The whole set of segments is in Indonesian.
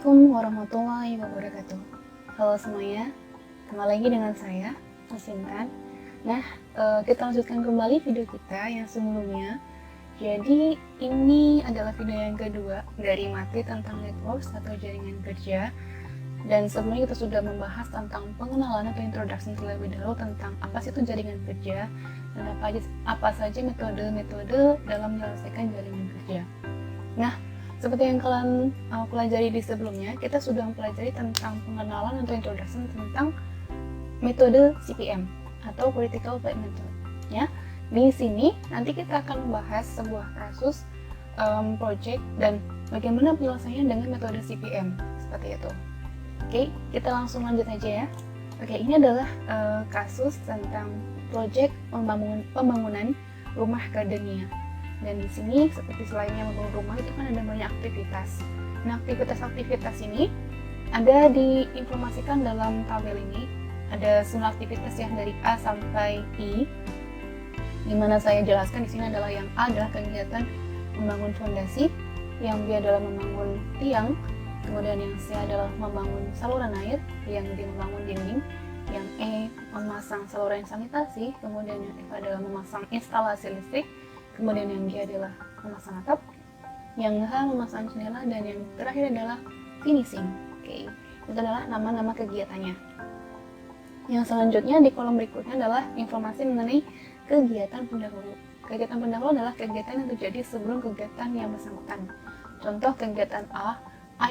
Assalamualaikum warahmatullahi wabarakatuh. Halo semuanya, kembali lagi dengan saya, Intan. Nah, kita lanjutkan kembali video kita yang sebelumnya. Jadi, ini adalah video yang kedua dari materi tentang networks atau jaringan kerja. Dan sebelumnya kita sudah membahas tentang pengenalan atau introduction terlebih dahulu tentang apa sih itu jaringan kerja dan apa saja metode-metode dalam menyelesaikan jaringan kerja. Nah, seperti yang kalian pelajari di sebelumnya, kita sudah mempelajari tentang pengenalan atau introduction tentang metode CPM atau Critical Path Method. Ya, di sini nanti kita akan membahas sebuah kasus project dan bagaimana penyelesaiannya dengan metode CPM seperti itu. Oke, kita langsung lanjut aja ya. Oke, ini adalah kasus tentang project pembangunan rumah gardenia. Dan di sini seperti selainnya membangun rumah itu kan ada banyak aktivitas. Nah, aktivitas ini ada diinformasikan dalam tabel ini. Ada 9 aktivitas yang dari A sampai I. Di mana saya jelaskan di sini adalah yang A adalah kegiatan membangun fondasi, yang B adalah membangun tiang, kemudian yang C adalah membangun saluran air, yang D membangun dinding, yang E memasang saluran sanitasi, kemudian yang F adalah memasang instalasi listrik, kemudian yang G adalah memasang atap, yang H memasang jendela, dan yang terakhir adalah finishing. Oke, itu adalah nama-nama kegiatannya. Yang selanjutnya di kolom berikutnya adalah informasi mengenai kegiatan pendahulu. Kegiatan pendahulu adalah kegiatan yang terjadi sebelum kegiatan yang bersangkutan. Contoh kegiatan A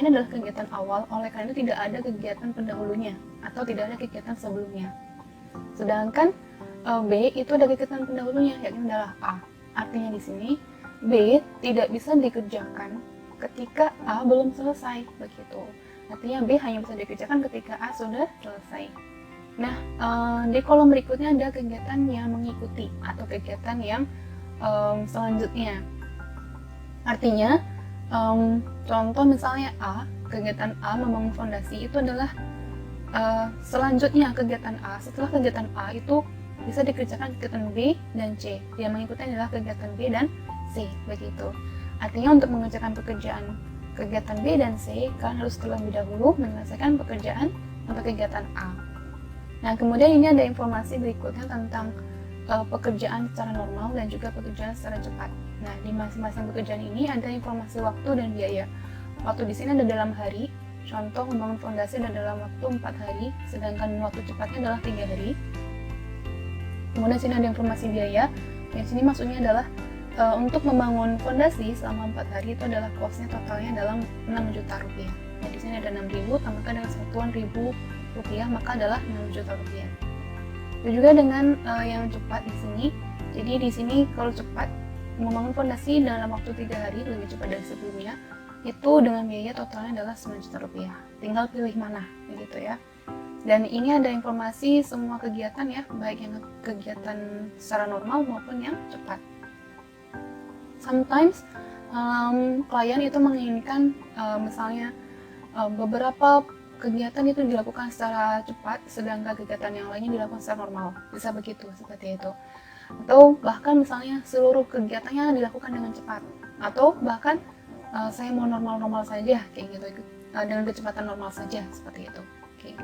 ini adalah kegiatan awal, oleh karena tidak ada kegiatan pendahulunya atau tidak ada kegiatan sebelumnya. Sedangkan B itu ada kegiatan pendahulunya, yakni adalah A. Artinya di sini B tidak bisa dikerjakan ketika A belum selesai, begitu. Artinya B hanya bisa dikerjakan ketika A sudah selesai. Nah, di kolom berikutnya ada kegiatan yang mengikuti atau kegiatan yang selanjutnya. Artinya, contoh misalnya A, kegiatan A membangun fondasi itu adalah selanjutnya kegiatan A. Setelah kegiatan A itu bisa dikerjakan kegiatan B dan C. Yang mengikuti adalah kegiatan B dan C, begitu. Artinya untuk mengerjakan kegiatan B dan C, kalian harus terlebih dahulu menyelesaikan pekerjaan atau kegiatan A. Nah, kemudian ini ada informasi berikutnya tentang pekerjaan secara normal dan juga pekerjaan secara cepat. Nah, di masing-masing pekerjaan ini ada informasi waktu dan biaya. Waktu di sini ada dalam hari. Contoh membangun fondasi ada dalam waktu 4 hari, sedangkan waktu cepatnya adalah 3 hari. Kemudian sini ada informasi biaya. Yang sini maksudnya adalah untuk membangun fondasi selama 4 hari itu adalah cost-nya totalnya dalam 6 juta rupiah. Nah, di sini ada 6.000 tambahkan dengan satuan ribu rupiah maka adalah 6 juta rupiah. Itu juga dengan yang cepat di sini. Jadi di sini kalau cepat membangun fondasi dalam waktu 3 hari lebih cepat dari sebelumnya, itu dengan biaya totalnya adalah 9 juta rupiah. Tinggal pilih mana, begitu ya. Dan ini ada informasi semua kegiatan ya, baik yang kegiatan secara normal maupun yang cepat. Sometimes klien itu menginginkan misalnya beberapa kegiatan itu dilakukan secara cepat, sedangkan kegiatan yang lainnya dilakukan secara normal. Bisa begitu, seperti itu. Atau bahkan misalnya seluruh kegiatannya dilakukan dengan cepat. Atau bahkan saya mau normal-normal saja, kayak gitu, dengan kecepatan normal saja, seperti itu. Oke.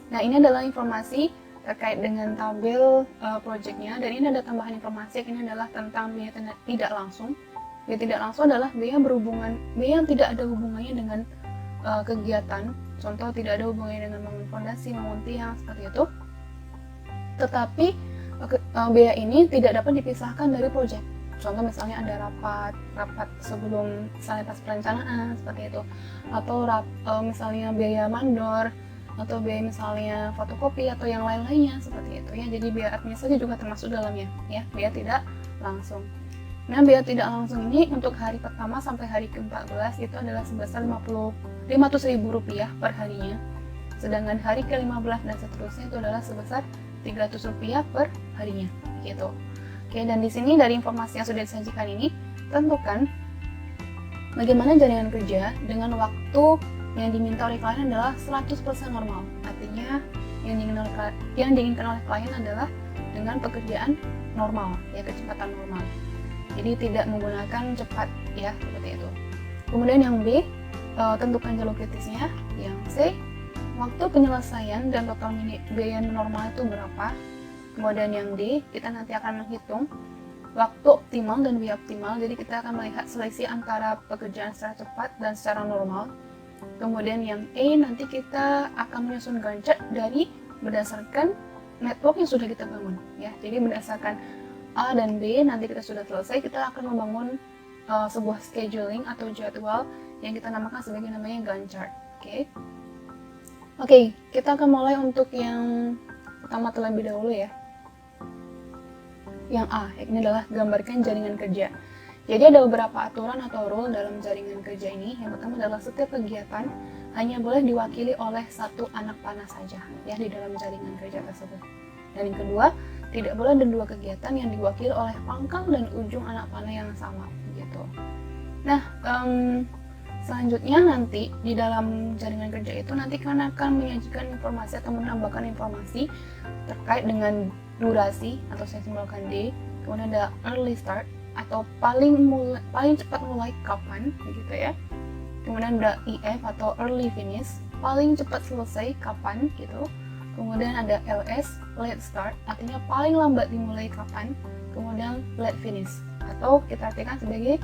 Nah, ini adalah informasi terkait dengan tabel projectnya, dan ini ada tambahan informasi, ini adalah tentang biaya tidak langsung. Biaya tidak langsung adalah biaya yang tidak ada hubungannya dengan kegiatan. Contoh tidak ada hubungannya dengan bangun fondasi, bangun tiang, seperti itu. Tetapi biaya ini tidak dapat dipisahkan dari proyek. Contoh misalnya ada rapat sebelum misalnya pas perencanaan, seperti itu. Atau misalnya biaya mandor, atau biaya misalnya fotokopi atau yang lain-lainnya, seperti itu ya. Jadi biaya administrasi juga termasuk dalamnya ya, biaya tidak langsung. Nah, biaya tidak langsung ini untuk hari pertama sampai hari ke-14 itu adalah sebesar 500.000 rupiah per harinya. Sedangkan hari ke-15 dan seterusnya itu adalah sebesar 300 rupiah per harinya, gitu. Oke, dan di sini dari informasi yang sudah disajikan ini, tentukan bagaimana jaringan kerja dengan waktu yang diminta oleh klien adalah 100% normal. Artinya yang diinginkan oleh klien adalah dengan pekerjaan normal, ya, kecepatan normal. Jadi tidak menggunakan cepat, ya, seperti itu. Kemudian yang B, tentukan jalur kritisnya. Yang C, waktu penyelesaian dan total biaya normal itu berapa. Kemudian yang D, kita nanti akan menghitung waktu optimal dan biaya optimal. Jadi kita akan melihat selisih antara pekerjaan secara cepat dan secara normal. Kemudian yang E, nanti kita akan menyusun Gantt chart dari berdasarkan network yang sudah kita bangun, ya. Jadi berdasarkan A dan B, nanti kita sudah selesai, kita akan membangun sebuah scheduling atau jadwal yang kita namakan sebagai namanya Gantt chart. Oke, kita akan mulai untuk yang pertama terlebih dahulu, ya. Yang A, ini adalah gambarkan jaringan kerja. Jadi ada beberapa aturan atau rule dalam jaringan kerja ini. Yang pertama adalah setiap kegiatan hanya boleh diwakili oleh satu anak panah saja, ya, di dalam jaringan kerja tersebut. Dan yang kedua, tidak boleh ada dua kegiatan yang diwakili oleh pangkal dan ujung anak panah yang sama, gitu. Nah, selanjutnya nanti di dalam jaringan kerja itu nanti kalian akan menyajikan informasi atau menambahkan informasi terkait dengan durasi atau saya simbolkan D. Kemudian ada early start atau paling cepat mulai kapan, begitu ya. Kemudian ada EF atau early finish, paling cepat selesai kapan, gitu. Kemudian ada LS, late start, artinya paling lambat dimulai kapan. Kemudian late finish atau kita artikan sebagai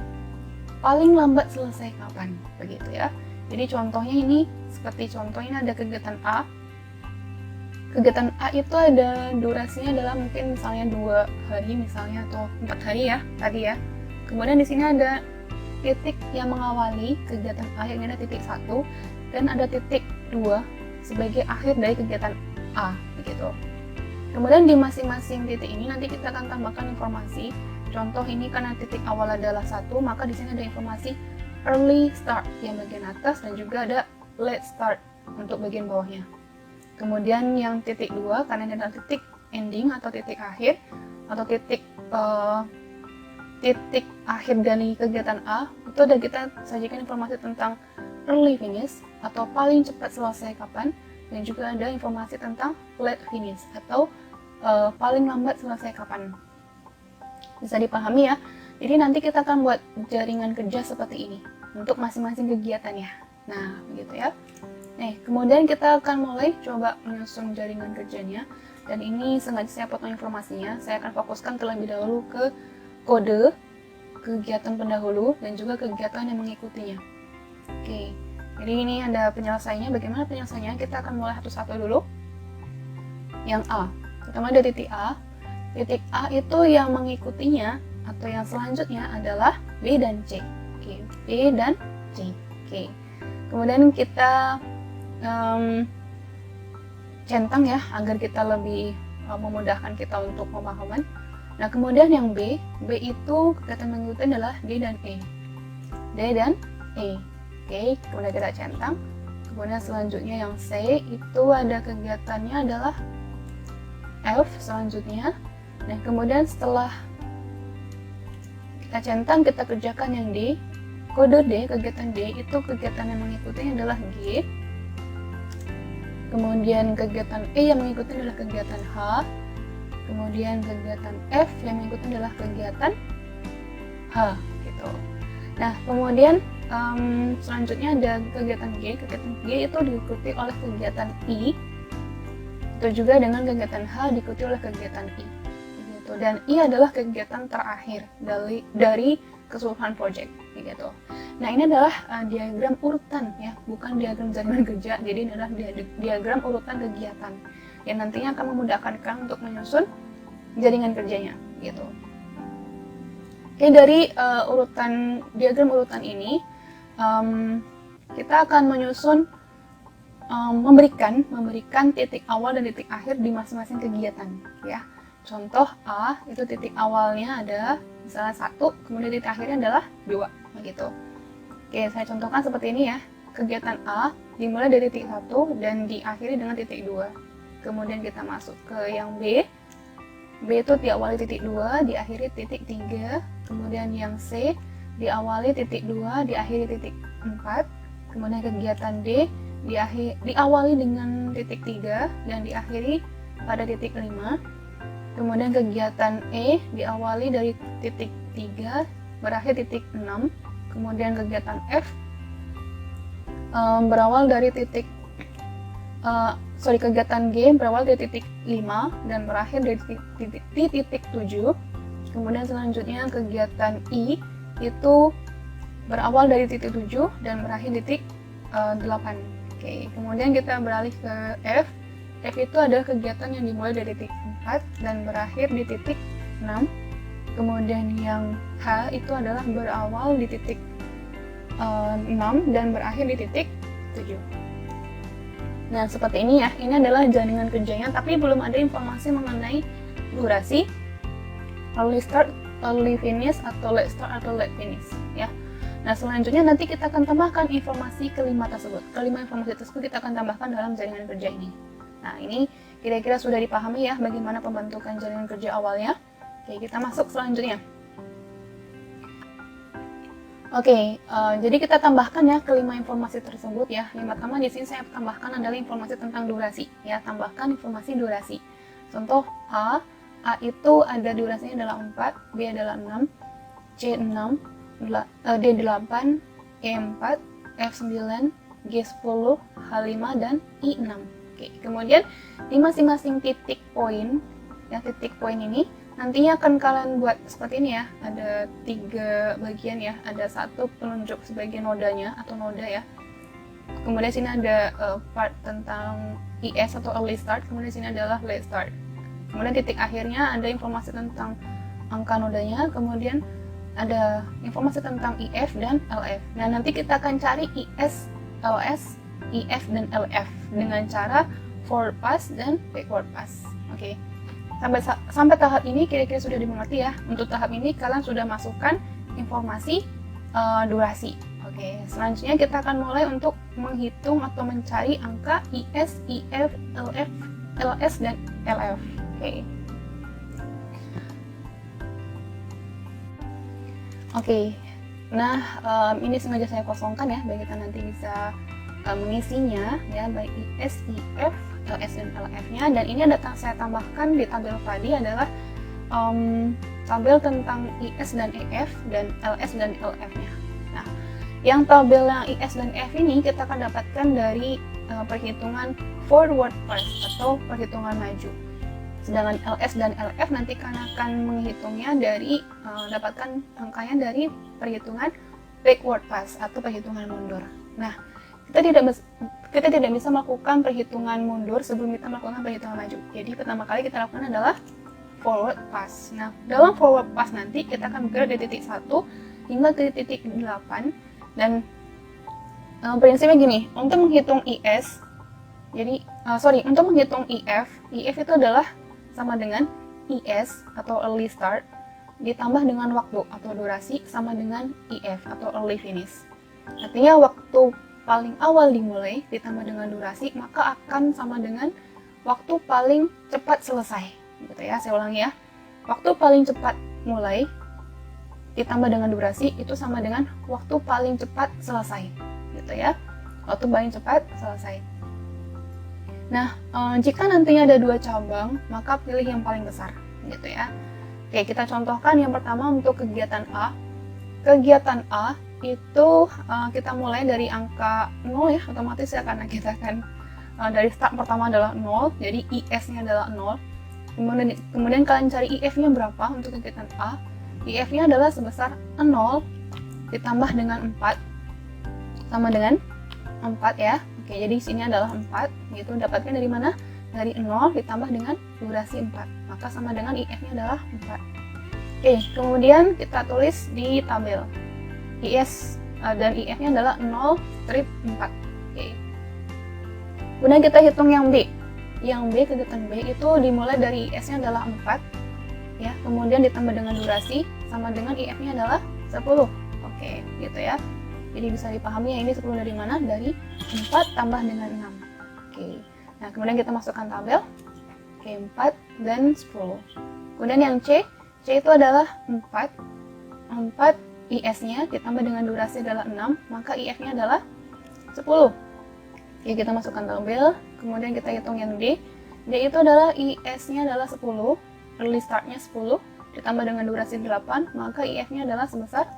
paling lambat selesai kapan, begitu ya. Jadi contohnya ini, seperti contohnya ada kegiatan A. Kegiatan A itu ada durasinya adalah mungkin misalnya 2 hari misalnya atau 4 hari ya tadi ya. Kemudian di sini ada titik yang mengawali kegiatan A, yang ada titik 1, dan ada titik 2 sebagai akhir dari kegiatan A, begitu. Kemudian di masing-masing titik ini nanti kita akan tambahkan informasi. Contoh ini karena titik awal adalah 1, maka di sini ada informasi early start yang bagian atas dan juga ada late start untuk bagian bawahnya. Kemudian yang titik 2 karena ini adalah titik ending atau titik akhir atau titik akhir dari kegiatan A, itu ada kita sajikan informasi tentang early finish atau paling cepat selesai kapan, dan juga ada informasi tentang late finish atau paling lambat selesai kapan. Bisa dipahami ya. Jadi nanti kita akan buat jaringan kerja seperti ini untuk masing-masing kegiatannya. Nah, begitu ya. Kemudian kita akan mulai coba menyusun jaringan kerjanya, dan ini sengaja saya potong informasinya. Saya akan fokuskan terlebih dahulu ke kode kegiatan pendahulu dan juga kegiatan yang mengikutinya. Jadi ini ada penyelesaiannya. Bagaimana penyelesaiannya? Kita akan mulai satu-satu dulu. Yang A, pertama ada titik A. Titik A itu yang mengikutinya atau yang selanjutnya adalah B dan C. B dan C. Kemudian kita centang ya agar kita lebih memudahkan kita untuk pemahaman. Nah, kemudian yang B itu kegiatan mengikuti adalah D dan E. Kemudian kita centang. Kemudian selanjutnya yang C itu ada kegiatannya adalah F selanjutnya. Nah, kemudian setelah kita centang, kita kerjakan yang D. Kode D, kegiatan D itu kegiatan yang mengikuti adalah G. Kemudian kegiatan E yang mengikuti adalah kegiatan H. Kemudian kegiatan F yang mengikuti adalah kegiatan H, gitu. Nah, kemudian selanjutnya ada kegiatan G. Kegiatan G itu diikuti oleh kegiatan I. Itu juga dengan kegiatan H diikuti oleh kegiatan I, gitu. Dan I adalah kegiatan terakhir dari keseluruhan project, gitu. Nah, ini adalah diagram urutan ya, bukan diagram jaringan kerja. Jadi ini adalah diagram urutan kegiatan yang nantinya akan memudahkan kalian untuk menyusun jaringan kerjanya, gitu. Dari diagram urutan ini, kita akan menyusun memberikan titik awal dan titik akhir di masing-masing kegiatan, ya. Contoh A itu titik awalnya ada misalnya 1, kemudian titik akhirnya adalah 2, begitu. Saya contohkan seperti ini ya. Kegiatan A dimulai dari titik 1 dan diakhiri dengan titik 2. Kemudian kita masuk ke yang B. B itu diawali titik 2, diakhiri titik 3. Kemudian yang C diawali titik 2, diakhiri titik 4. Kemudian kegiatan D diawali dengan titik 3 dan diakhiri pada titik 5. Kemudian kegiatan E diawali dari titik 3, berakhir titik 6. Kemudian kegiatan F berawal dari kegiatan G berawal dari titik 5 dan berakhir di titik 7. Kemudian selanjutnya kegiatan I itu berawal dari titik 7 dan berakhir di titik 8. Oke, kemudian kita beralih ke F. F itu adalah kegiatan yang dimulai dari titik 4 dan berakhir di titik 6. Kemudian yang H itu adalah berawal di titik 6 dan berakhir di titik 7. Nah, seperti ini ya. Ini adalah jaringan kerjanya, tapi belum ada informasi mengenai durasi, early start, early finish, atau late start atau late finish ya. Nah, selanjutnya nanti kita akan tambahkan informasi kelima tersebut. Kelima informasi tersebut kita akan tambahkan dalam jaringan kerja ini. Nah, ini kira-kira sudah dipahami ya bagaimana pembentukan jaringan kerja awalnya. Oke, kita masuk selanjutnya. Oke, jadi kita tambahkan ya kelima informasi tersebut ya. Yang pertama di sini saya tambahkan adalah informasi tentang durasi ya. Tambahkan informasi durasi. Contoh A itu ada durasinya adalah 4, B adalah 6, C 6, D 8, E 4, F 9, G 10, H 5, dan I 6. Oke, kemudian di masing-masing titik poin, ya titik poin ini nantinya akan kalian buat seperti ini ya. Ada 3 bagian ya. Ada satu penunjuk sebagai nodanya atau noda ya. Kemudian sini ada part tentang IS atau early start. Kemudian sini adalah late start. Kemudian titik akhirnya ada informasi tentang angka nodanya. Kemudian ada informasi tentang IF dan LF. Nah, nanti kita akan cari IS, LS, IF, dan LF dengan cara forward pass dan backward pass. Oke. Sampai tahap ini kira-kira sudah dimengerti ya. Untuk tahap ini kalian sudah masukkan informasi durasi. Oke, selanjutnya kita akan mulai untuk menghitung atau mencari angka IS, IF, LF, LS, dan LF. Oke. Nah, ini sengaja saya kosongkan ya, biar kita nanti bisa mengisinya ya, baik IS, IF, LS, dan LF-nya. Dan ini ada saya tambahkan di tabel tadi adalah tabel tentang IS dan EF dan LS dan LF-nya. Nah, yang tabel yang IS dan EF ini kita akan dapatkan dari perhitungan forward pass atau perhitungan maju. Sedangkan LS dan LF nanti kalian akan menghitungnya dari dapatkan angkanya dari perhitungan backward pass atau perhitungan mundur. Nah, kita tidak bisa melakukan perhitungan mundur sebelum kita melakukan perhitungan maju. Jadi pertama kali kita lakukan adalah forward pass. Nah, dalam forward pass nanti kita akan bergerak dari titik 1 hingga ke titik 8 dan prinsipnya gini, untuk menghitung IS, untuk menghitung IF itu adalah sama dengan IS atau early start ditambah dengan waktu atau durasi sama dengan IF atau early finish. Artinya waktu paling awal dimulai ditambah dengan durasi maka akan sama dengan waktu paling cepat selesai. Gitu ya, saya ulangi ya. Waktu paling cepat mulai ditambah dengan durasi itu sama dengan waktu paling cepat selesai. Gitu ya. Waktu paling cepat selesai. Nah, jika nantinya ada 2 cabang, maka pilih yang paling besar, gitu ya. Oke, kita contohkan yang pertama untuk kegiatan A. Kegiatan A itu kita mulai dari angka 0 ya, otomatis ya, karena kita akan dari start pertama adalah 0, jadi IS-nya adalah 0. Kemudian kalian cari IF-nya berapa untuk kegiatan A. IF-nya adalah sebesar 0 ditambah dengan 4, sama dengan 4 ya. Oke, jadi sini adalah 4, gitu. Dapatkan dari mana? Dari 0 ditambah dengan durasi 4. Maka sama dengan IF-nya adalah 4. Oke, kemudian kita tulis di tabel. IS dan IF-nya adalah 0/4. Oke. Kemudian kita hitung yang B. Yang B, kegiatan B itu dimulai dari IS-nya adalah 4. Ya, kemudian ditambah dengan durasi sama dengan IF-nya adalah 10. Oke, gitu ya. Jadi bisa dipahami ya, ini 10 dari mana? Dari 4 tambah dengan 6. Oke. Nah, kemudian kita masukkan tabel. Oke, 4 dan 10. Kemudian yang C itu adalah 4. 4 IS-nya ditambah dengan durasi adalah 6, maka IF-nya adalah 10. Oke, kita masukkan tabel. Kemudian kita hitung yang D. D itu adalah IS-nya adalah 10, early start-nya 10, ditambah dengan durasi 8, maka IF-nya adalah sebesar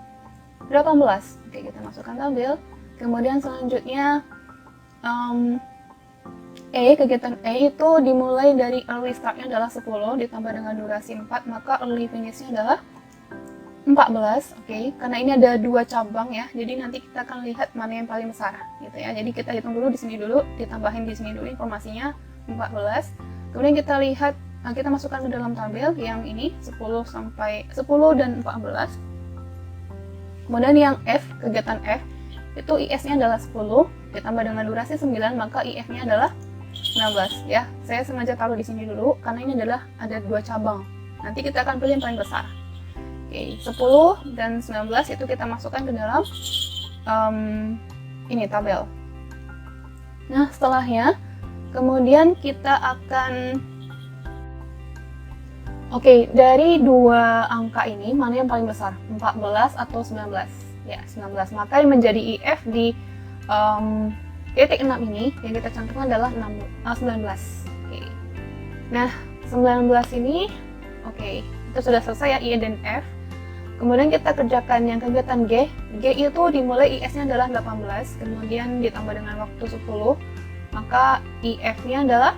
18. Oke, kita masukkan tabel. Kemudian selanjutnya kegiatan E itu dimulai dari early startnya adalah 10 ditambah dengan durasi 4, maka early finishnya adalah 14. Oke, karena ini ada 2 cabang ya, jadi nanti kita akan lihat mana yang paling besar gitu ya. Jadi kita hitung dulu di sini dulu, ditambahin di sini dulu informasinya 14. Kemudian kita lihat, kita masukkan ke dalam tabel yang ini 10 dan 14. Kemudian yang F, kegiatan F itu IS-nya adalah 10 ditambah dengan durasi 9, maka IF-nya adalah 19 ya. Saya sengaja taruh di sini dulu karena ini adalah ada 2 cabang. Nanti kita akan pilih yang paling besar. Oke, 10 dan 19 itu kita masukkan ke dalam ini tabel. Nah, setelahnya kemudian kita akan dari 2 angka ini mana yang paling besar? 14 atau 19? Ya, 19. Maka yang menjadi IF di titik 6 ini yang kita cantumkan adalah 19. Oke. Nah, 19 ini itu sudah selesai ya, I dan F. Kemudian kita kerjakan yang kegiatan G. G itu dimulai IS-nya adalah 18, kemudian ditambah dengan waktu 10, maka IF-nya adalah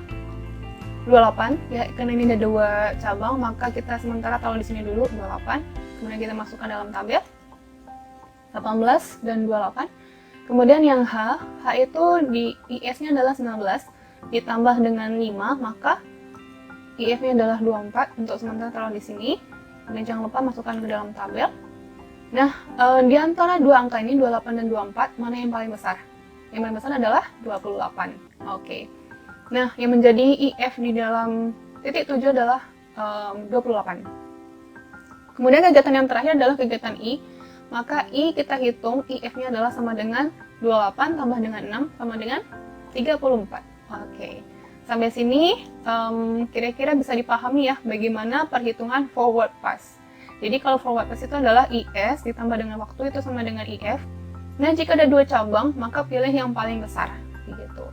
28 ya, karena ini ada 2 cabang, maka kita sementara taruh di sini dulu 28. Kemudian kita masukkan dalam tabel 18 dan 28. Kemudian yang H itu di IS-nya adalah 19 ditambah dengan 5, maka IF-nya adalah 24. Untuk sementara taruh di sini. Dan jangan lupa masukkan ke dalam tabel. Nah, di antara 2 angka ini 28 dan 24, mana yang paling besar? Yang paling besar adalah 28. Oke. Nah, yang menjadi IF di dalam titik 7 adalah 28. Kemudian kegiatan yang terakhir adalah kegiatan I. Maka I kita hitung IF-nya adalah sama dengan 28 tambah dengan 6 sama dengan 34. Oke. Sampai sini kira-kira bisa dipahami ya bagaimana perhitungan forward pass. Jadi kalau forward pass itu adalah IS ditambah dengan waktu itu sama dengan IF. Nah, jika ada 2 cabang, maka pilih yang paling besar gitu.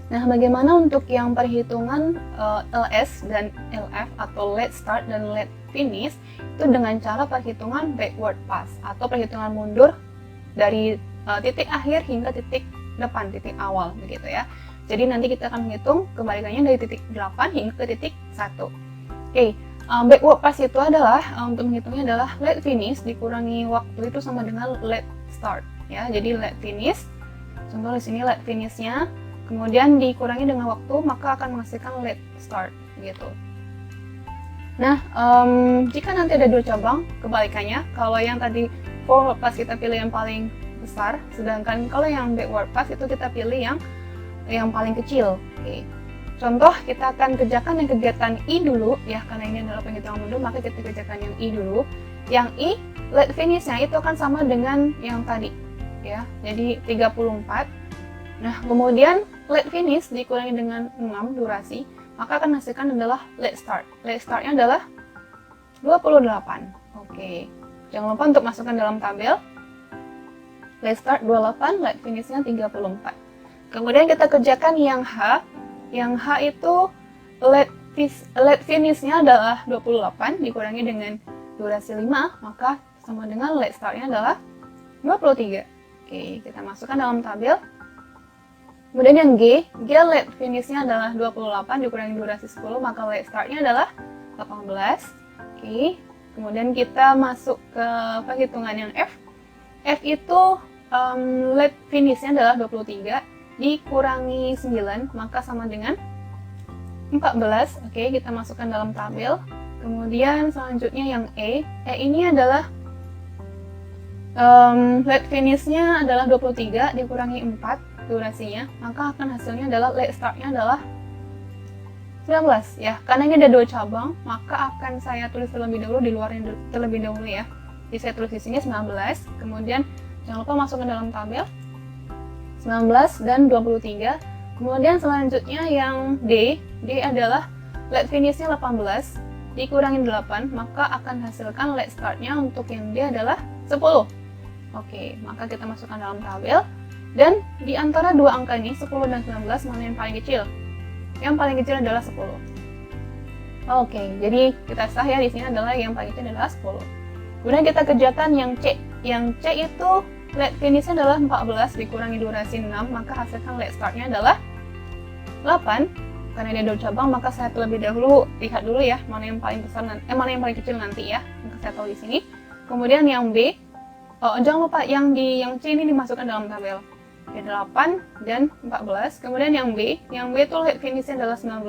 Nah, bagaimana untuk yang perhitungan LS dan LF atau late start dan late finish itu dengan cara perhitungan backward pass atau perhitungan mundur dari titik akhir hingga titik depan, titik awal begitu ya. Jadi nanti kita akan menghitung kebalikannya dari titik 8 hingga ke titik 1. Backward pass itu adalah untuk menghitungnya adalah late finish dikurangi waktu itu sama dengan late start ya. Jadi late finish, contoh di sini late finishnya, kemudian dikurangi dengan waktu maka akan menghasilkan late start gitu. Nah, jika nanti ada 2 cabang, kebalikannya, kalau yang tadi forward pass kita pilih yang paling besar, sedangkan kalau yang backward pass itu kita pilih yang paling kecil. Contoh, kita akan kerjakan yang kegiatan I dulu ya, karena ini adalah penghitungan mundur, maka kita kerjakan yang I dulu. Yang I, late finish-nya itu akan sama dengan yang tadi ya, jadi 34. Nah, kemudian late finish dikurangi dengan 6 durasi, maka akan hasilkan adalah late start. Late start-nya adalah 28. Oke. Jangan lupa untuk masukkan dalam tabel. Late start 28, late finish-nya 34. Kemudian kita kerjakan yang H. Yang H itu late finish-nya adalah 28 dikurangi dengan durasi 5, maka sama dengan late start-nya adalah 23. Oke, kita masukkan dalam tabel. Kemudian yang G late finish-nya adalah 28 dikurangi durasi 10, maka late start-nya adalah 18. Oke, kemudian kita masuk ke perhitungan yang F. F itu late finish-nya adalah 23 dikurangi 9, maka sama dengan 14. Oke, kita masukkan dalam tabel. Kemudian selanjutnya yang E ini adalah late finish-nya adalah 23 dikurangi 4 durasinya, maka akan hasilnya adalah late start-nya adalah 19 ya. Karena ini ada 2 cabang, maka akan saya tulis terlebih dahulu di luarnya terlebih dahulu ya. Jadi saya tulis di sini 19, kemudian jangan lupa masukkan dalam tabel 19 dan 23. Kemudian selanjutnya yang D adalah late finish-nya 18 dikurangi 8, maka akan hasilkan late start-nya untuk yang D adalah 10. Oke, maka kita masukkan dalam tabel. Dan di antara 2 angka ini, 10 dan 19, mana yang paling kecil? Yang paling kecil adalah 10. Oke, jadi kita sah ya, di sini adalah yang paling kecil adalah 10. Kemudian kita kerjakan yang C. Yang C itu late finish-nya adalah 14 dikurangi durasi 6, maka hasilkan late start-nya adalah 8. Karena dia 2 cabang, maka saya terlebih dahulu lihat dulu ya mana yang paling besar mana yang paling kecil nanti ya. Maka saya tahu di sini. Kemudian yang B, jangan lupa yang C ini dimasukkan dalam tabel. Oke, 8 dan 14. Kemudian yang B itu late finish-nya adalah 19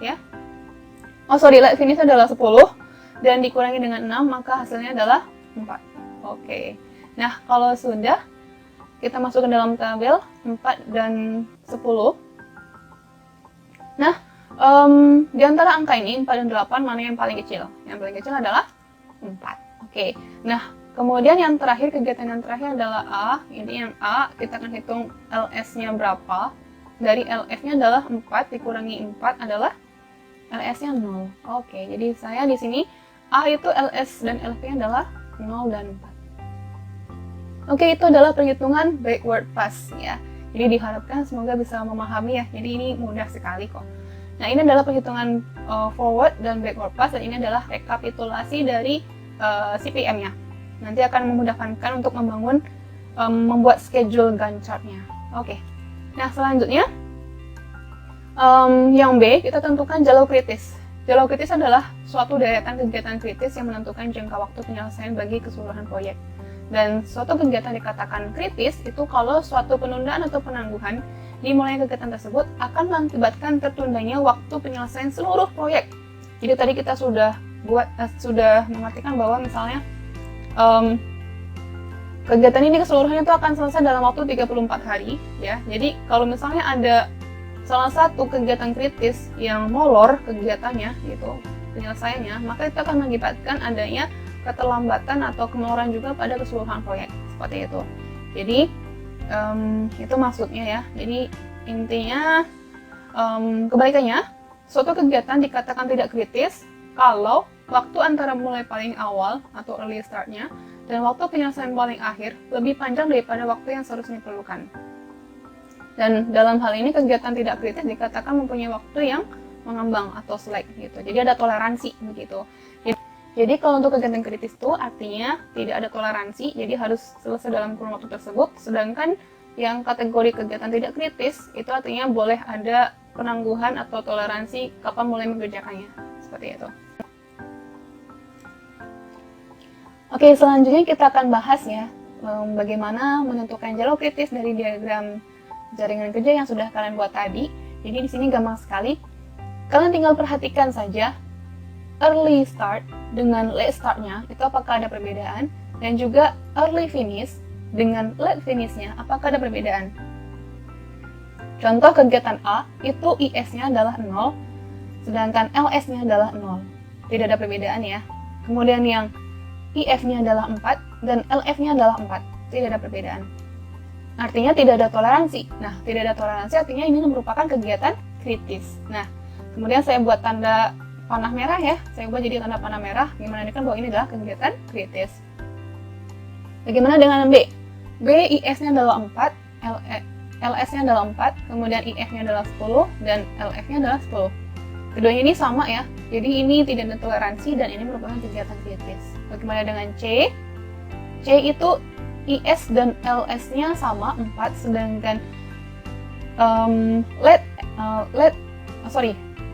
ya. Late finish-nya adalah 10 dan dikurangi dengan 6, maka hasilnya adalah 4. Oke. Nah, kalau sudah kita masukkan dalam tabel 4 dan 10. Nah, di antara angka ini 4 dan 8 mana yang paling kecil? Yang paling kecil adalah 4. Oke. Nah, kemudian yang terakhir, kegiatan yang terakhir adalah A. Ini yang A, kita akan hitung LS-nya berapa. Dari LF-nya adalah 4 dikurangi 4 adalah LS-nya 0. Oke, jadi saya di sini A itu LS dan LF-nya adalah 0 dan 4. Oke, itu adalah perhitungan backward pass ya. Jadi diharapkan semoga bisa memahami ya. Jadi ini mudah sekali kok. Nah, ini adalah perhitungan forward dan backward pass, dan ini adalah rekapitulasi dari CPM-nya. Nanti akan memudahkan untuk membuat schedule Gantt chart-nya. Oke. Nah, selanjutnya yang B, kita tentukan jalur kritis. Jalur kritis adalah suatu deretan kegiatan kritis yang menentukan jangka waktu penyelesaian bagi keseluruhan proyek. Dan suatu kegiatan dikatakan kritis itu kalau suatu penundaan atau penangguhan dimulai kegiatan tersebut akan mengakibatkan tertundanya waktu penyelesaian seluruh proyek. Jadi tadi kita sudah mengartikan bahwa misalnya kegiatan ini keseluruhannya itu akan selesai dalam waktu 34 hari ya. Jadi kalau misalnya ada salah satu kegiatan kritis yang molor kegiatannya gitu, penyelesaiannya, maka itu akan mengakibatkan adanya keterlambatan atau kemoloran juga pada keseluruhan proyek, seperti itu. Jadi itu maksudnya ya. Jadi intinya kebalikannya, suatu kegiatan dikatakan tidak kritis kalau waktu antara mulai paling awal atau early start-nya dan waktu penyelesaian paling akhir lebih panjang daripada waktu yang seharusnya diperlukan. Dan dalam hal ini kegiatan tidak kritis dikatakan mempunyai waktu yang mengambang atau slack gitu. Jadi ada toleransi begitu. Jadi kalau untuk kegiatan kritis itu artinya tidak ada toleransi, jadi harus selesai dalam kurun waktu tersebut. Sedangkan yang kategori kegiatan tidak kritis itu artinya boleh ada penangguhan atau toleransi kapan mulai mengerjakannya, seperti itu. Oke, selanjutnya kita akan bahas ya bagaimana menentukan jalur kritis dari diagram jaringan kerja yang sudah kalian buat tadi. Jadi di sini gampang sekali. Kalian tinggal perhatikan saja early start dengan late start-nya itu apakah ada perbedaan, dan juga early finish dengan late finish-nya apakah ada perbedaan. Contoh kegiatan A itu IS-nya adalah 0, sedangkan LS-nya adalah 0. Tidak ada perbedaan ya. Kemudian yang IF-nya adalah 4 dan LF-nya adalah 4. Tidak ada perbedaan. Artinya tidak ada toleransi. Nah, tidak ada toleransi artinya ini merupakan kegiatan kritis. Nah, kemudian saya buat tanda panah merah ya, saya ubah jadi tanda panah merah, gimana kan bahwa ini adalah kegiatan kritis. Bagaimana dengan B? B, IS-nya adalah 4, LS-nya adalah 4, kemudian IF-nya adalah 10, dan LF-nya adalah 10. Keduanya ini sama ya, jadi ini tidak ada toleransi dan ini merupakan kegiatan kritis. Bagaimana dengan C? C itu IS dan LS-nya sama, 4, sedangkan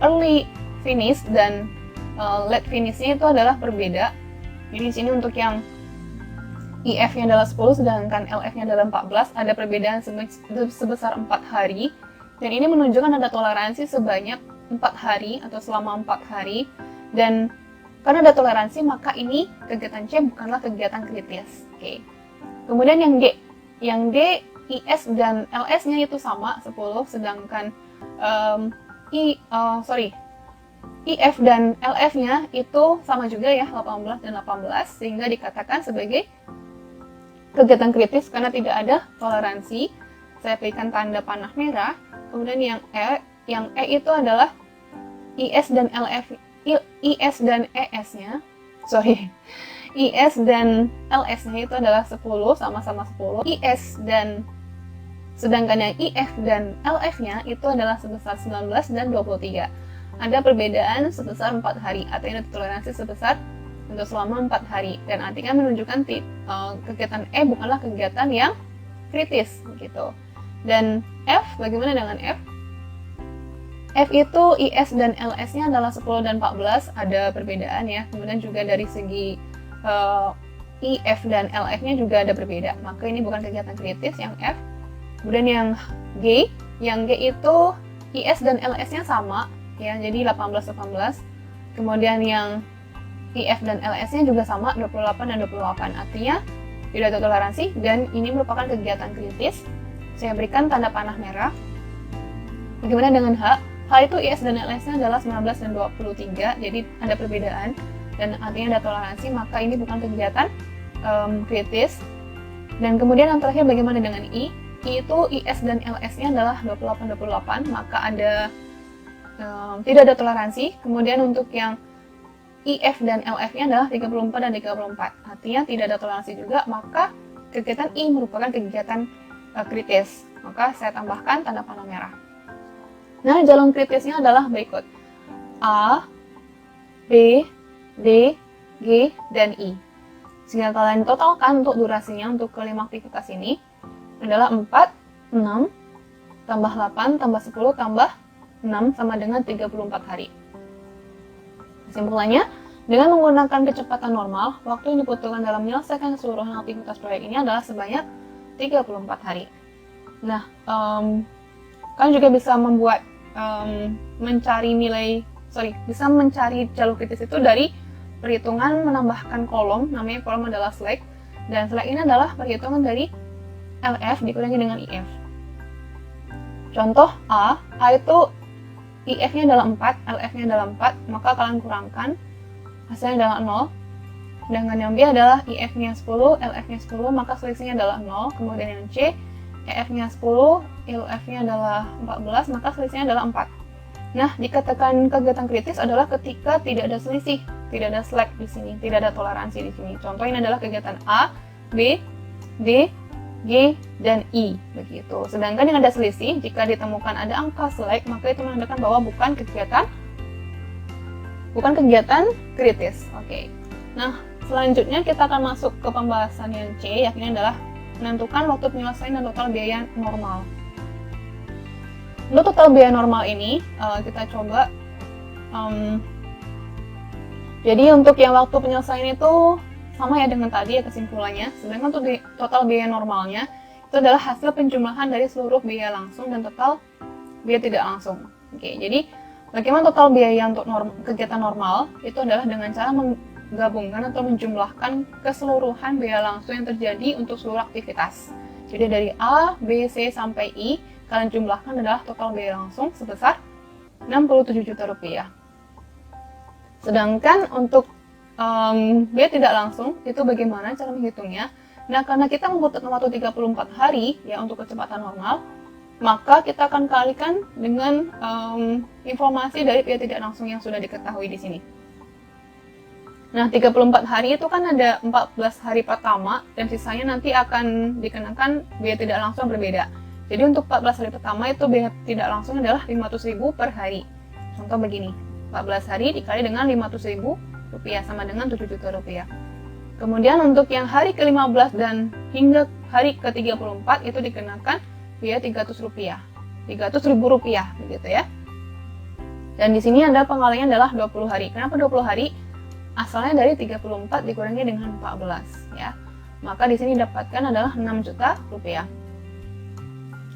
early finish dan late finish-nya itu adalah berbeda. Jadi di sini untuk yang IF-nya adalah 10 sedangkan LF-nya adalah 14, ada perbedaan sebesar 4 hari. Dan ini menunjukkan ada toleransi sebanyak 4 hari atau selama 4 hari. Dan karena ada toleransi maka ini kegiatan C bukanlah kegiatan kritis. Oke. Kemudian yang D. Yang D, IS dan LS-nya itu sama 10 sedangkan IF dan LF-nya itu sama juga ya, 18 dan 18, sehingga dikatakan sebagai kegiatan kritis karena tidak ada toleransi. Saya berikan tanda panah merah. Kemudian yang E itu adalah IS dan ES-nya. IS dan LS-nya itu adalah 10, sama-sama 10. IS dan sedangkan yang IF dan LF-nya itu adalah sebesar 19 dan 23. Ada perbedaan sebesar 4 hari, artinya ada toleransi sebesar untuk selama 4 hari. Dan artinya menunjukkan kegiatan E bukanlah kegiatan yang kritis gitu. Dan F, bagaimana dengan F? F itu IS dan LS-nya adalah 10 dan 14, ada perbedaan ya. Kemudian juga dari segi IF dan LF-nya juga ada berbeda. Maka ini bukan kegiatan kritis yang F. Kemudian yang G itu IS dan LS-nya sama ya, jadi 18-18. Kemudian yang IF dan LS-nya juga sama, 28 dan 28. Artinya tidak ada toleransi dan ini merupakan kegiatan kritis. Saya berikan tanda panah merah. Bagaimana dengan H? H itu IS dan LS-nya adalah 19 dan 23, jadi ada perbedaan dan artinya ada toleransi, maka ini bukan kegiatan kritis. Dan kemudian yang terakhir bagaimana dengan I? I itu IS dan LS-nya adalah 28-28, maka ada tidak ada toleransi. Kemudian untuk yang IF dan LF-nya adalah 34 dan 34, artinya tidak ada toleransi juga, maka kegiatan I merupakan kegiatan kritis. Maka saya tambahkan tanda panah merah. Nah, jalur kritisnya adalah berikut. A, B, D, G, dan I. Sehingga kalian totalkan untuk durasinya untuk kelima aktivitas ini adalah 4, 6, tambah 8, tambah 10, tambah 6 sama dengan 34 hari. Kesimpulannya, dengan menggunakan kecepatan normal, waktu yang dibutuhkan dalam menyelesaikan keseluruhan aktivitas proyek ini adalah sebanyak 34 hari. Nah, kalian juga bisa bisa mencari jalur kritis itu dari perhitungan menambahkan kolom, namanya kolom adalah slack, dan slack ini adalah perhitungan dari LF dikurangi dengan IF. Contoh A itu IF-nya adalah 4, LF-nya adalah 4, maka kalian kurangkan, hasilnya adalah 0. Sedangkan yang B adalah IF-nya 10, LF-nya 10, maka selisihnya adalah 0. Kemudian yang C, EF-nya 10, LF-nya adalah 14, maka selisihnya adalah 4. Nah, dikatakan kegiatan kritis adalah ketika tidak ada selisih, tidak ada slack di sini, tidak ada toleransi di sini. Contoh ini adalah kegiatan A, B, D, G, dan I, begitu. Sedangkan yang ada selisih, jika ditemukan ada angka slack, maka itu menandakan bahwa bukan kegiatan kritis. Oke. Nah, selanjutnya kita akan masuk ke pembahasan yang C, yakni adalah menentukan waktu penyelesaian dan total biaya normal. Untuk total biaya normal ini, kita coba. Jadi untuk yang waktu penyelesaian itu sama ya dengan tadi ya kesimpulannya. Sedangkan untuk total biaya normalnya itu adalah hasil penjumlahan dari seluruh biaya langsung dan total biaya tidak langsung. Oke, jadi bagaimana total biaya untuk kegiatan normal itu adalah dengan cara menggabungkan atau menjumlahkan keseluruhan biaya langsung yang terjadi untuk seluruh aktivitas. Jadi dari A, B, C sampai I, kalian jumlahkan adalah total biaya langsung sebesar 67 juta rupiah. Sedangkan untuk biaya tidak langsung, itu bagaimana cara menghitungnya? Nah, karena kita membutuhkan waktu 34 hari ya untuk kecepatan normal, maka kita akan kalikan dengan informasi dari biaya tidak langsung yang sudah diketahui di sini. Nah, 34 hari itu kan ada 14 hari pertama dan sisanya nanti akan dikenakan biaya tidak langsung berbeda. Jadi untuk 14 hari pertama itu biaya tidak langsung adalah 500.000 per hari. Contoh begini, 14 hari dikali dengan 500.000 rupiah sama dengan 7 juta rupiah. Kemudian untuk yang hari ke-15 dan hingga hari ke-34 itu dikenakan biaya 300 rupiah. 300.000 rupiah begitu ya. Dan di sini ada pengaliannya adalah 20 hari. Kenapa 20 hari? Asalnya dari 34 dikurangi dengan 14 ya. Maka di sini dapatkan adalah 6 juta rupiah.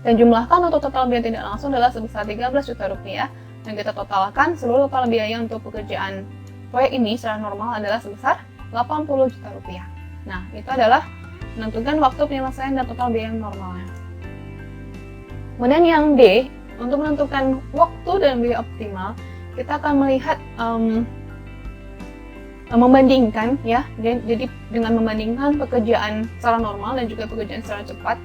Dan jumlahkan untuk total biaya tidak langsung adalah sebesar 13 juta rupiah. Dan kita totalkan seluruh total biaya untuk pekerjaan proyek ini secara normal adalah sebesar 80 juta rupiah. Nah, itu adalah menentukan waktu penyelesaian dan total biaya normalnya. Kemudian yang D, untuk menentukan waktu dan biaya optimal, kita akan melihat membandingkan ya. Jadi dengan membandingkan pekerjaan secara normal dan juga pekerjaan secara cepat,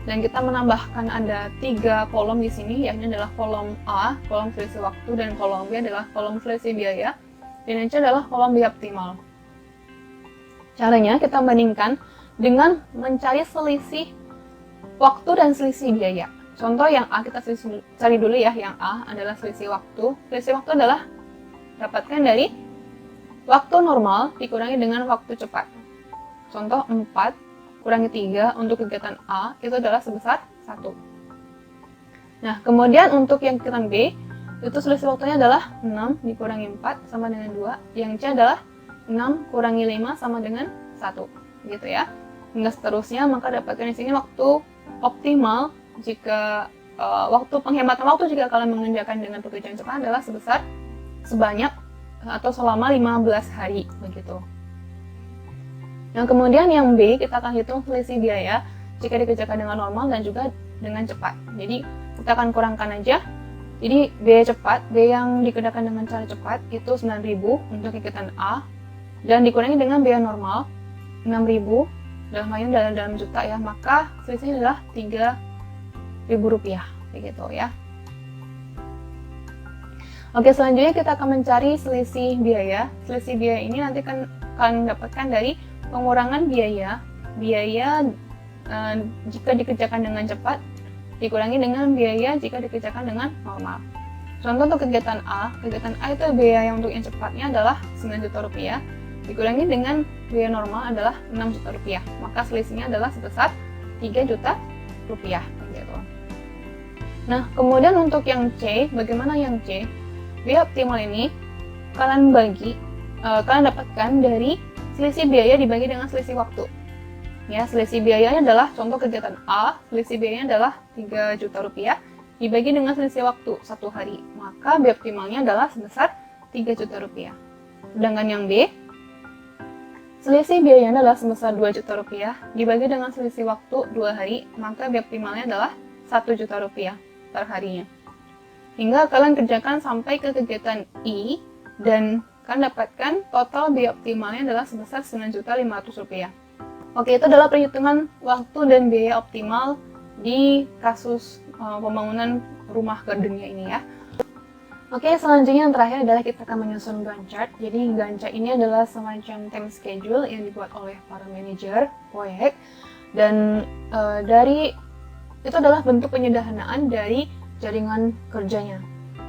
dan kita menambahkan ada 3 kolom di sini, yakni adalah kolom A, kolom selisih waktu, dan kolom B adalah kolom selisih biaya. Dan yang C adalah kolom biaya optimal. Caranya kita bandingkan dengan mencari selisih waktu dan selisih biaya. Contoh yang A kita cari dulu ya, yang A adalah selisih waktu. Selisih waktu adalah dapatkan dari waktu normal dikurangi dengan waktu cepat. Contoh 4 kurangi 3 untuk kegiatan A itu adalah sebesar 1. Nah, kemudian untuk yang kegiatan B, itu selisih waktunya adalah 6 dikurangi 4 sama dengan 2. Yang C adalah 6 kurangi 5 sama dengan 1. Gitu ya. Hingga seterusnya, maka dapatkan di sini waktu optimal jika waktu penghematan waktu jika kalian mengerjakan dengan pekerjaan cepat adalah sebanyak atau selama 15 hari begitu. Nah, kemudian yang B, kita akan hitung selisih biaya jika dikerjakan dengan normal dan juga dengan cepat. Jadi kita akan kurangkan aja. Jadi biaya cepat, biaya yang dikerjakan dengan cara cepat itu 9.000 untuk kegiatan A, dan dikurangi dengan biaya normal 6.000 dalam hal ini dalam juta ya, maka selisihnya adalah Rp3.000 begitu ya. Oke, selanjutnya kita akan mencari selisih biaya. Selisih biaya ini nanti kan kalian dapatkan dari pengurangan biaya jika dikerjakan dengan cepat dikurangi dengan biaya jika dikerjakan dengan normal. Contoh untuk kegiatan A itu biaya yang untuk yang cepatnya adalah Rp9.000.000 dikurangi dengan biaya normal adalah Rp6.000.000, maka selisihnya adalah sebesar Rp3.000.000 gitu. Nah, kemudian untuk yang C, bagaimana yang C? Biaya optimal ini kalian dapatkan dari selisih biaya dibagi dengan selisih waktu. Ya, selisih biayanya adalah contoh kegiatan A, selisih biayanya adalah Rp3.000.000 dibagi dengan selisih waktu 1 hari, maka biaya optimalnya adalah sebesar Rp3.000.000. Sedangkan yang B, selisih biayanya adalah sebesar Rp2.000.000 dibagi dengan selisih waktu 2 hari, maka biaya optimalnya adalah Rp1.000.000 per harinya. Hingga kalian kerjakan sampai ke kegiatan I dan kalian dapatkan total biaya optimalnya adalah sebesar Rp9.500.000. Oke, itu adalah perhitungan waktu dan biaya optimal di kasus pembangunan rumah gardennya ini ya. Oke, selanjutnya yang terakhir adalah kita akan menyusun Gantt chart. Jadi Gantt chart ini adalah semacam time schedule yang dibuat oleh para manajer proyek, dan itu adalah bentuk penyederhanaan dari jaringan kerjanya.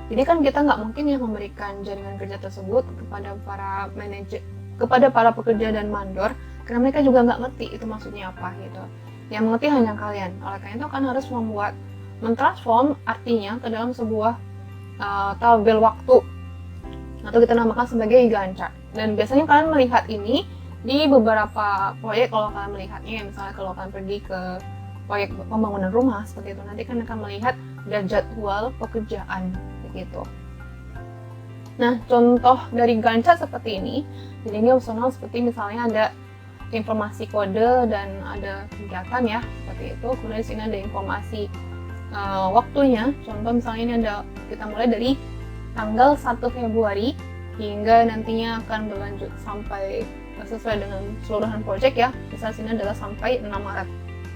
Jadi kan kita nggak mungkin ya memberikan jaringan kerja tersebut kepada para manajer, kepada para pekerja dan mandor, karena mereka juga nggak ngerti itu maksudnya apa gitu. Yang mengerti hanya kalian. Oleh karena itu kan harus mentransform artinya ke dalam sebuah tabel waktu atau kita namakan sebagai Gantt chart. Dan biasanya kalian melihat ini di beberapa proyek. Kalau kalian melihatnya, misalnya kalau kalian pergi ke proyek pembangunan rumah seperti itu, nanti kan akan melihat ada jadwal pekerjaan begitu. Nah, contoh dari Gantt chart seperti ini, jadi ini opsional seperti misalnya ada informasi kode dan ada kegiatan ya seperti itu. Kemudian di sini ada informasi waktunya. Contoh misalnya ini kita mulai dari tanggal 1 Februari hingga nantinya akan berlanjut sampai sesuai dengan keseluruhan proyek ya. Misalnya sini adalah sampai 6 Maret.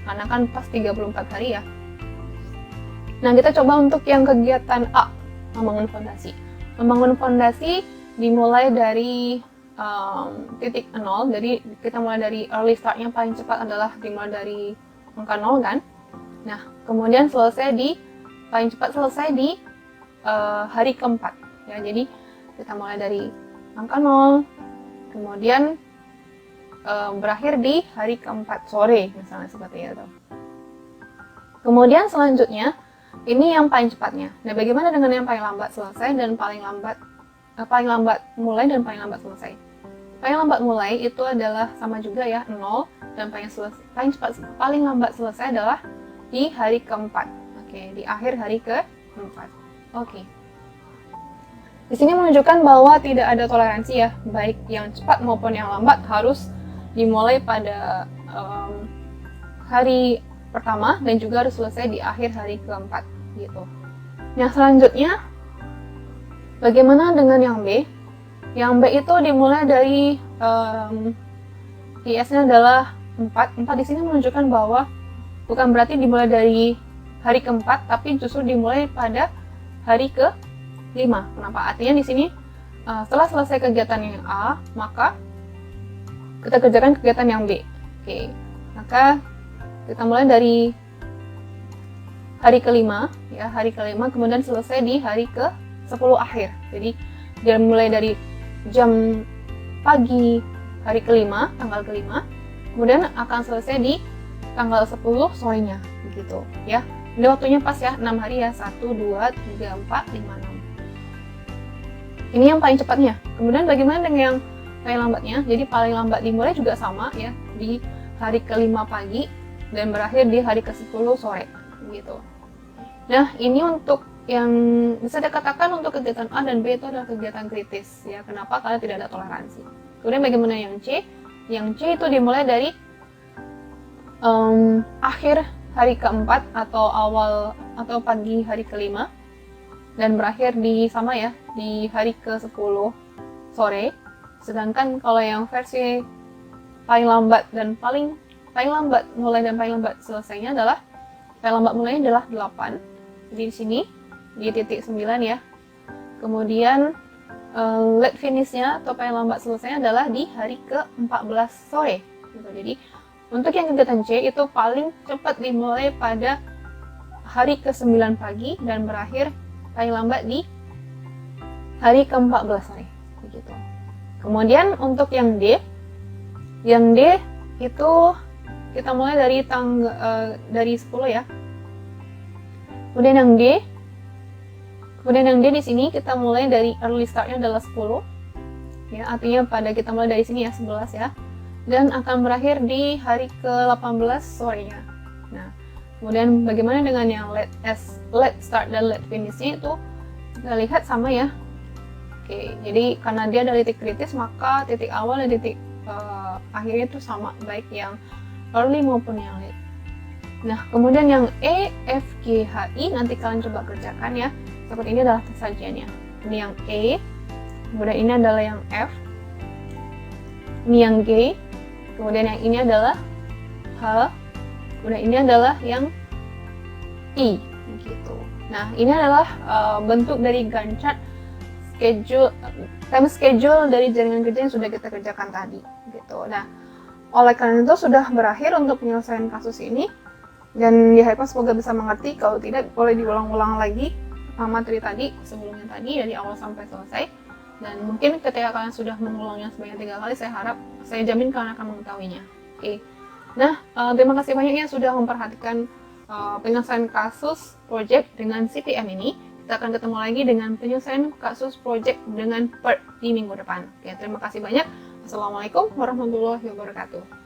Karena kan pas 34 hari ya. Nah, kita coba untuk yang kegiatan A, membangun fondasi. Membangun fondasi dimulai dari titik 0, jadi kita mulai dari early start-nya paling cepat adalah dimulai dari angka 0 kan. Nah, kemudian paling cepat selesai di hari keempat ya. Jadi kita mulai dari angka 0, kemudian berakhir di hari keempat sore misalnya seperti itu. Kemudian selanjutnya ini yang paling cepatnya. Nah, bagaimana dengan yang paling lambat selesai dan paling lambat mulai dan paling lambat selesai? Paling lambat mulai itu adalah sama juga ya, 0, dan paling lambat selesai adalah di hari keempat. Oke, di akhir hari keempat. Oke. Di sini menunjukkan bahwa tidak ada toleransi ya, baik yang cepat maupun yang lambat harus dimulai pada hari pertama dan juga harus selesai di akhir hari keempat gitu. Nah, selanjutnya bagaimana dengan yang B? Yang B itu dimulai dari IS-nya adalah 4. 4 di sini menunjukkan bahwa bukan berarti dimulai dari hari keempat, tapi justru dimulai pada hari ke-5. Kenapa? Artinya di sini setelah selesai kegiatan yang A, maka kita kerjakan kegiatan yang B. Oke, maka kita mulai dari hari ke-5 ya, kemudian selesai di hari ke-10 akhir. Jadi dia mulai dari jam pagi hari kelima, tanggal kelima, kemudian akan selesai di tanggal 10 sorenya, begitu ya. Ini waktunya pas ya, 6 hari ya, 1, 2, 3, 4, 5, 6. Ini yang paling cepatnya. Kemudian bagaimana dengan yang paling lambatnya? Jadi paling lambat dimulai juga sama ya, di hari kelima pagi dan berakhir di hari ke-10 sore, gitu. Nah, ini untuk yang bisa dikatakan untuk kegiatan A dan B itu adalah kegiatan kritis ya. Kenapa? Karena tidak ada toleransi. Kemudian bagaimana yang C? Yang C itu dimulai dari akhir hari keempat atau awal atau pagi hari kelima dan berakhir di sama ya, di hari ke-10 sore. Sedangkan kalau yang versi paling lambat dan paling lambat mulai dan paling lambat selesainya adalah paling lambat mulainya adalah 8. Jadi di sini di titik 9 ya. Kemudian late finish-nya atau paling lambat selesainya adalah di hari ke-14 sore. Gitu. Jadi untuk yang kegiatan C itu paling cepat dimulai pada hari ke-9 pagi dan berakhir paling lambat di hari ke-14 sore. Begitu. Kemudian untuk yang D itu kita mulai dari dari 10 ya. Kemudian yang D di sini kita mulai dari early start-nya adalah 10. Ya, artinya pada kita mulai dari sini ya 11 ya. Dan akan berakhir di hari ke-18 sorenya. Nah, kemudian bagaimana dengan yang late start dan late finish-nya itu kita lihat sama ya. Oke, jadi karena dia ada titik kritis maka titik awal dan titik akhirnya itu sama, baik yang early maupun yang late. Nah, kemudian yang E, F, G, H, I nanti kalian coba kerjakan ya. Seperti ini adalah sajiannya. Ini yang E, kemudian ini adalah yang F, ini yang G, kemudian yang ini adalah H, kemudian ini adalah yang I, gitu. Nah, ini adalah bentuk dari Gantt chart time schedule dari jaringan kerja yang sudah kita kerjakan tadi, gitu. Nah, oleh karena itu sudah berakhir untuk penyelesaian kasus ini. Dan diharapkan semoga bisa mengerti. Kalau tidak, boleh diulang-ulang lagi materi tadi sebelumnya tadi dari awal sampai selesai. Dan mungkin ketika kalian sudah mengulangnya sebanyak 3 kali, saya jamin kalian akan mengetahuinya. Oke. Nah, terima kasih banyak ya sudah memperhatikan penyelesaian kasus project dengan CPM ini. Kita akan ketemu lagi dengan penyelesaian kasus project dengan PERT di minggu depan. Oke, terima kasih banyak. Assalamualaikum warahmatullahi wabarakatuh.